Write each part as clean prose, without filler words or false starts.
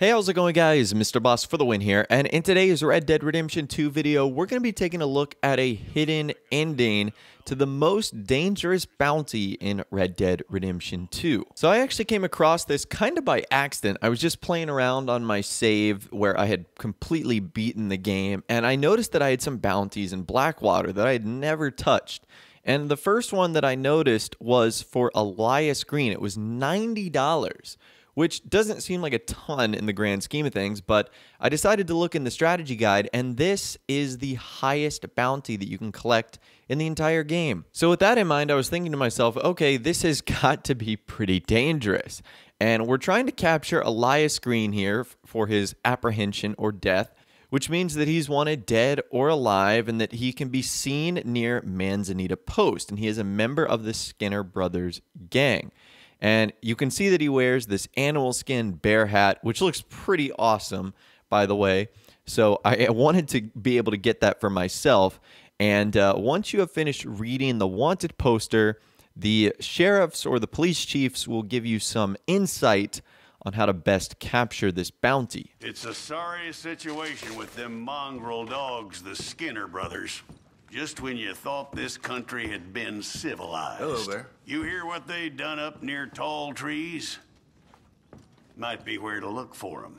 Hey, how's it going, guys? Mr. Boss for the win here, and in today's Red Dead Redemption 2 video, we're going to be taking a look at a hidden ending to the most dangerous bounty in Red Dead Redemption 2. So I actually came across this kind of by accident. I was just playing around on my save where I had completely beaten the game, and I noticed that I had some bounties in Blackwater that I had never touched. And the first one that I noticed was for Elias Green. It was $90. Which doesn't seem like a ton in the grand scheme of things, but I decided to look in the strategy guide, and this is the highest bounty that you can collect in the entire game. So with that in mind, I was thinking to myself, okay, this has got to be pretty dangerous. And we're trying to capture Elias Green here for his apprehension or death, which means that he's wanted dead or alive and that he can be seen near Manzanita Post, and he is a member of the Skinner Brothers gang. And you can see that he wears this animal skin bear hat, which looks pretty awesome, by the way. So I wanted to be able to get that for myself. And once you have finished reading the wanted poster, the sheriffs or the police chiefs will give you some insight on how to best capture this bounty. It's a sorry situation with them mongrel dogs, the Skinner brothers. Just when you thought this country had been civilized. Hello there. You hear what they done up near tall trees? Might be where to look for them,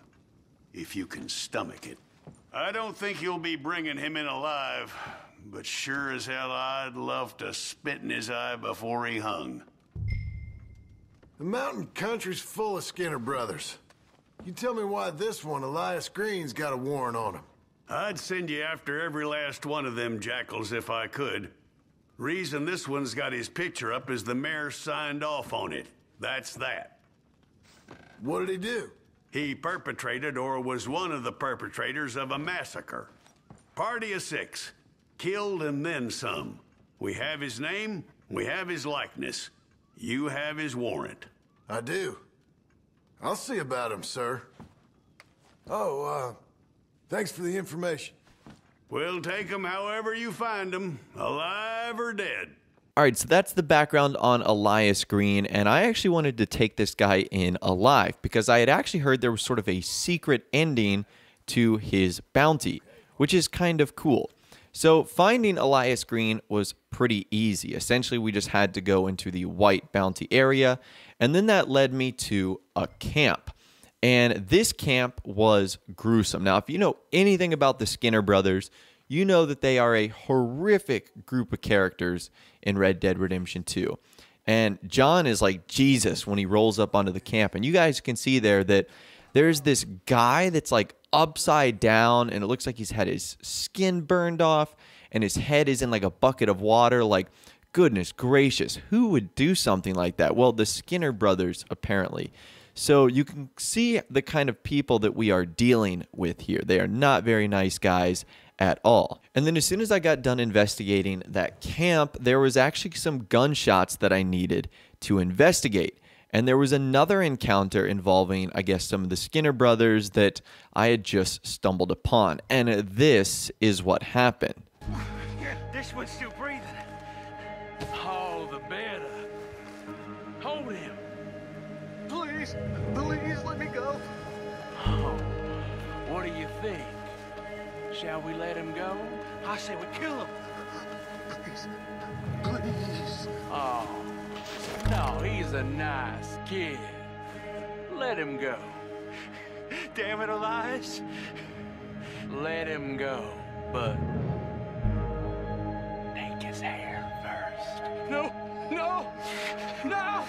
if you can stomach it. I don't think you'll be bringing him in alive, but sure as hell I'd love to spit in his eye before he hung. The mountain country's full of Skinner brothers. You tell me why this one, Elias Green's got a warrant on him. I'd send you after every last one of them jackals if I could. Reason this one's got his picture up is the mayor signed off on it. That's that. What did he do? He perpetrated or was one of the perpetrators of a massacre. Party of 6. Killed and then some. We have his name, we have his likeness. You have his warrant. I do. I'll see about him, sir. Oh, thanks for the information. We'll take them however you find them, alive or dead. All right, so that's the background on Elias Green, and I actually wanted to take this guy in alive because I had actually heard there was sort of a secret ending to his bounty, which is kind of cool. So finding Elias Green was pretty easy. Essentially, we just had to go into the white bounty area, and then that led me to a camp. And this camp was gruesome. Now, if you know anything about the Skinner brothers, you know that they are a horrific group of characters in Red Dead Redemption 2. And John is like Jesus when he rolls up onto the camp. And you guys can see there that there's this guy that's like upside down, and it looks like he's had his skin burned off, and his head is in like a bucket of water. Like, goodness gracious, who would do something like that? Well, the Skinner brothers, apparently. So you can see the kind of people that we are dealing with here. They are not very nice guys at all. And then as soon as I got done investigating that camp, there was actually some gunshots that I needed to investigate. And there was another encounter involving, I guess, some of the Skinner brothers that I had just stumbled upon. And this is what happened. This one's still breathing. Oh, the better. Hold him. Please, please let me go. Oh, what do you think? Shall we let him go? I say we kill him. Please, please. Oh, no, he's a nice kid. Let him go. Damn it, Elias. Let him go, but take his hair first. No, no, no!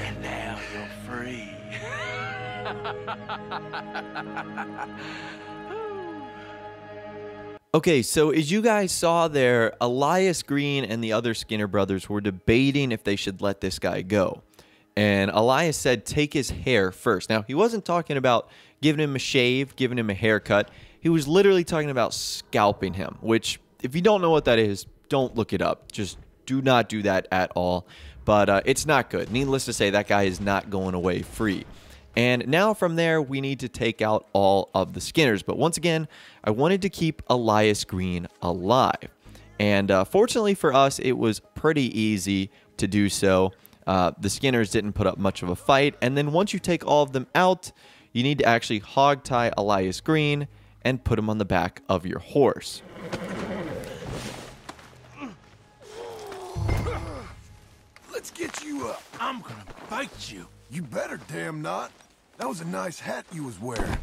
And now you're free. Okay, so as you guys saw there, Elias Green and the other Skinner brothers were debating if they should let this guy go. And Elias said, take his hair first. Now, he wasn't talking about giving him a shave, giving him a haircut. He was literally talking about scalping him, which, if you don't know what that is, don't look it up. Just do not do that at all. But it's not good. Needless to say, that guy is not going away free. And now from there, we need to take out all of the Skinners. But once again, I wanted to keep Elias Green alive. And fortunately for us, it was pretty easy to do so. The Skinners didn't put up much of a fight, and then once you take all of them out, you need to actually hog tie Elias Green and put him on the back of your horse. Let's get you up. I'm gonna bite you. You better damn not. That was a nice hat you was wearing.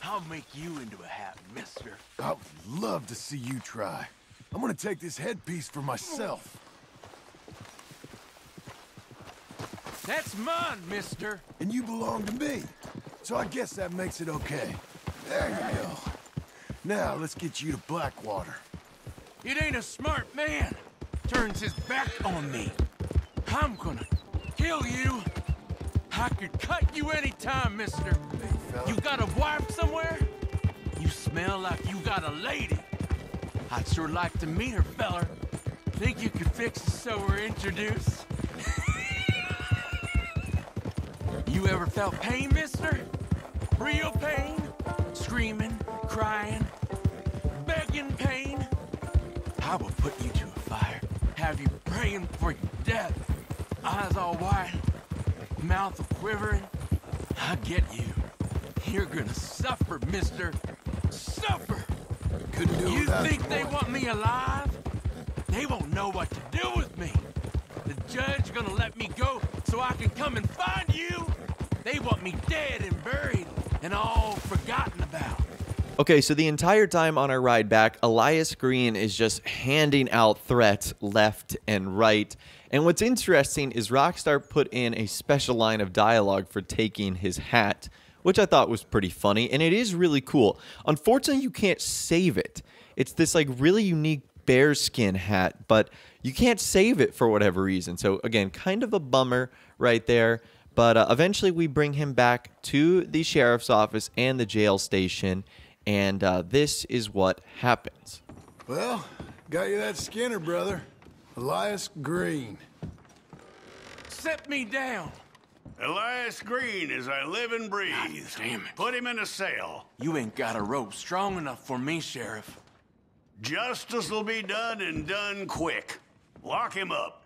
I'll make you into a hat, mister. I would love to see you try. I'm gonna take this headpiece for myself. That's mine, mister. And you belong to me. So I guess that makes it okay. There you go. Now let's get you to Blackwater. It ain't a smart man. Turns his back on me. I'm gonna kill you. I could cut you anytime, mister. Big fella. You got a wife somewhere? You smell like you got a lady. I'd sure like to meet her, feller. Think you could fix it so we're introduced? You ever felt pain, mister? Real pain? Screaming, crying, begging pain? I will put you to a fire, have you praying for your death. Eyes all wide, mouth quivering. I get you. You're gonna suffer, mister. Suffer! Couldn't do You without think you, they boy. want me alive? They won't know what to do with me. The judge gonna let me go so I can come and find you? They want me dead and buried and all forgotten about. Okay, so the entire time on our ride back, Elias Green is just handing out threats left and right. And what's interesting is Rockstar put in a special line of dialogue for taking his hat, which I thought was pretty funny, and it is really cool. Unfortunately, you can't save it. It's this like really unique bearskin hat, but you can't save it for whatever reason. So again, kind of a bummer right there. But eventually we bring him back to the sheriff's office and the jail station, and this is what happens. Well, got you that Skinner, brother. Elias Green. Set me down. Elias Green as I live and breathe. God damn it. Put him in a cell. You ain't got a rope strong enough for me, Sheriff. Justice will be done and done quick. Lock him up.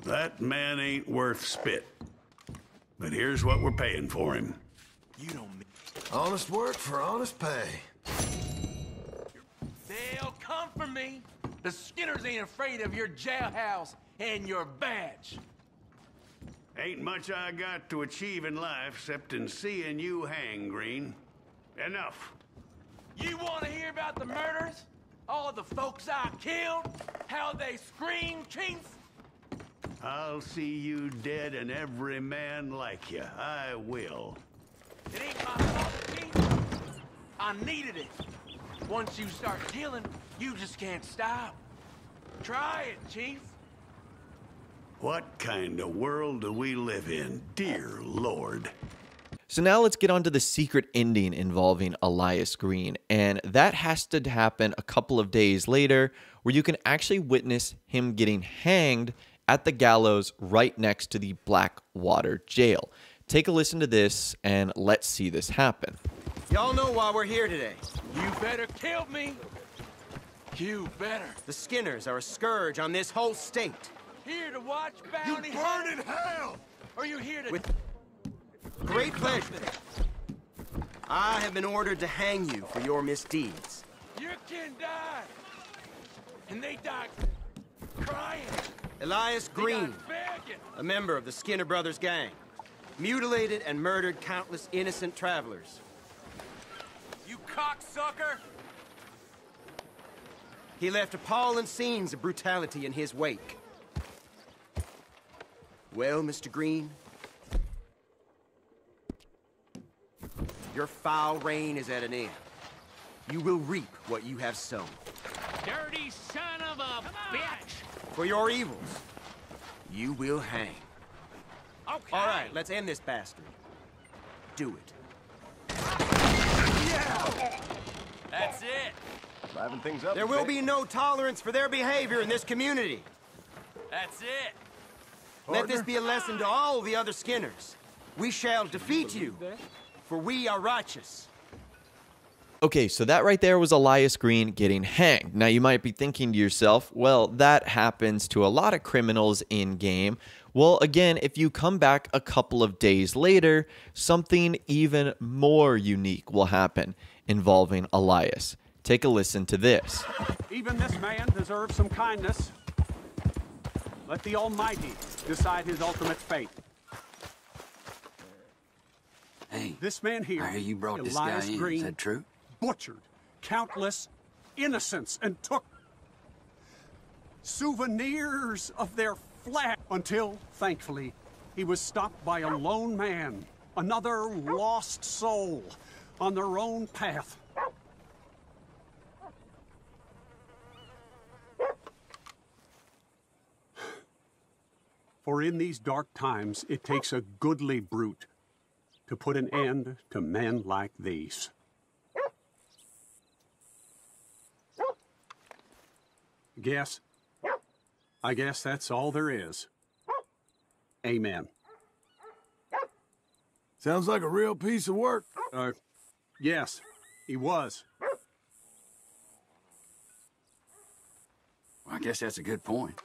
That man ain't worth spit. But here's what we're paying for him. You don't mean... Honest work for honest pay. They'll come for me. The Skinners ain't afraid of your jailhouse and your badge. Ain't much I got to achieve in life except in seeing you hang, Green. Enough. You want to hear about the murders? All the folks I killed? How they screamed, Chief? I'll see you dead and every man like you. I will. It ain't my fault, Chief. I needed it. Once you start killing, you just can't stop. Try it, Chief. What kind of world do we live in, dear Lord? So now let's get on to the secret ending involving Elias Green, and that has to happen a couple of days later, where you can actually witness him getting hanged at the gallows right next to the Blackwater jail. Take a listen to this, and let's see this happen. Y'all know why we're here today. You better kill me. You better. The Skinners are a scourge on this whole state. Here to watch bounty Burn in hell! Or you here to... With great pleasure, I have been ordered to hang you for your misdeeds. Your kin died. And they died crying. Elias They Green, died begging. a member of the Skinner Brothers gang, mutilated and murdered countless innocent travelers. You cocksucker! He left appalling scenes of brutality in his wake. Well, Mr. Green, your foul reign is at an end. You will reap what you have sown. Dirty son of a bitch! For your evils, you will hang. Okay. All right, let's end this bastard. Do it. That's it. Liven things up. There will be no tolerance for their behavior in this community. That's it. Let this be a lesson to all the other Skinners. We shall defeat you, for we are righteous. Okay, so that right there was Elias Green getting hanged. Now you might be thinking to yourself, well, that happens to a lot of criminals in game. Well, again, if you come back a couple of days later, something even more unique will happen involving Elias. Take a listen to this. Even this man deserves some kindness. Let the Almighty decide his ultimate fate. Hey, This man here, I hear you brought this Elias guy in. Green, Is that true? butchered countless innocents and took souvenirs of their flesh until, thankfully, he was stopped by a lone man, another lost soul on their own path. For in these dark times, it takes a goodly brute to put an end to men like these. I guess that's all there is. Amen. Sounds like a real piece of work. Yes, he was. Well, I guess that's a good point.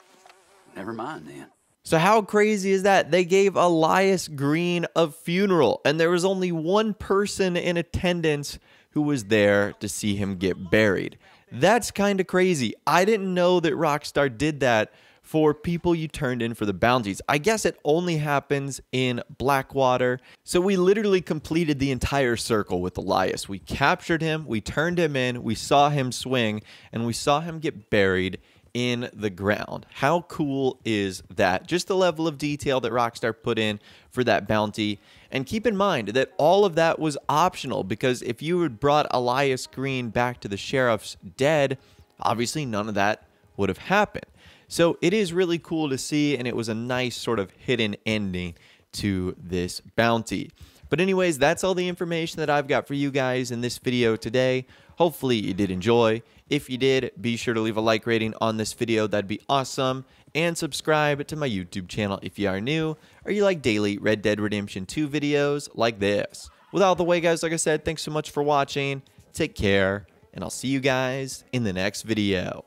Never mind then. So how crazy is that? They gave Elias Green a funeral, and there was only one person in attendance who was there to see him get buried. That's kind of crazy. I didn't know that Rockstar did that for people you turned in for the bounties. I guess it only happens in Blackwater. So we literally completed the entire circle with Elias. We captured him, we turned him in, we saw him swing, and we saw him get buried in the ground. How cool is that? Just the level of detail that Rockstar put in for that bounty. And keep in mind that all of that was optional, because if you had brought Elias Green back to the sheriff's dead, obviously none of that would have happened. So it is really cool to see, and it was a nice sort of hidden ending to this bounty. But anyways, that's all the information that I've got for you guys in this video today. Hopefully you did enjoy. If you did, be sure to leave a like rating on this video. That'd be awesome. And subscribe to my YouTube channel if you are new, or you like daily Red Dead Redemption 2 videos like this. With all the way, guys, like I said, thanks so much for watching. Take care, and I'll see you guys in the next video.